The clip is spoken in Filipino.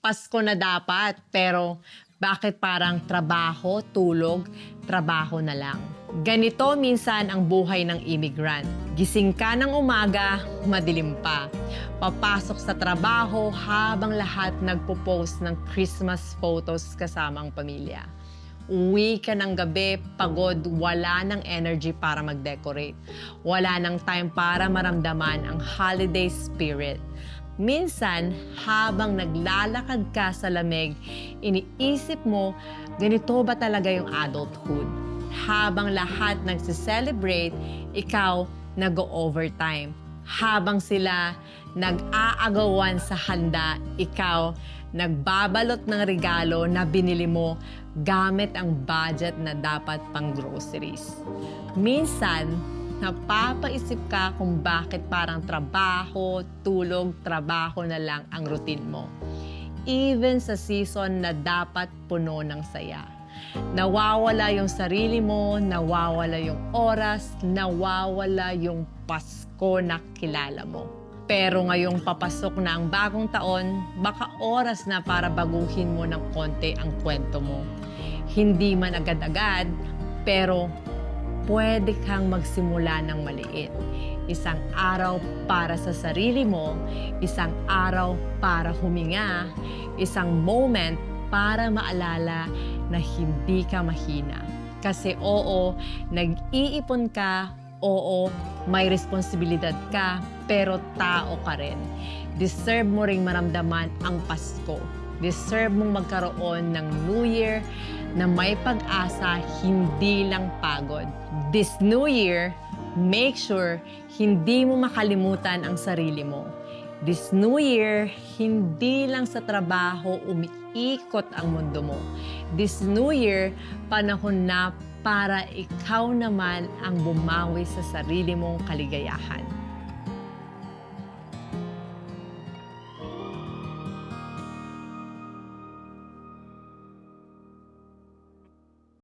Pasko na dapat, pero bakit parang trabaho, tulog, trabaho na lang? Ganito minsan ang buhay ng immigrant. Gising ka ng umaga, madilim pa. Papasok sa trabaho habang lahat nagpo-post ng Christmas photos kasama ang pamilya. Uwi ka ng gabi, pagod, wala ng energy para mag-decorate. Wala ng time para maramdaman ang holiday spirit. Minsan, habang naglalakad ka sa lamig, iniisip mo, ganito ba talaga yung adulthood? Habang lahat nagse-celebrate, ikaw nag-overtime. Habang sila nag-aagawan sa handa, ikaw nagbabalot ng regalo na binili mo gamit ang budget na dapat pang groceries. Minsan, napapaisip ka kung bakit parang trabaho, tulog, trabaho na lang ang routine mo. Even sa season na dapat puno ng saya. Nawawala yung sarili mo, nawawala yung oras, nawawala yung Pasko na kilala mo. Pero ngayong papasok na ang bagong taon, baka oras na para baguhin mo ng konti ang kwento mo. Hindi man agad-agad, pero pwede kang magsimula ng maliit. Isang araw para sa sarili mo, isang araw para huminga, isang moment para maalala na hindi ka mahina. Kasi oo, nag-iipon ka, oo, may responsibilidad ka, pero tao ka rin. Deserve mo ring maramdaman ang Pasko. Deserve mong magkaroon ng New Year na may pag-asa, hindi lang pagod. This New Year, make sure hindi mo makalimutan ang sarili mo. This New Year, hindi lang sa trabaho umiikot ang mundo mo. This New Year, panahon na para ikaw naman ang bumawi sa sarili mong kaligayahan.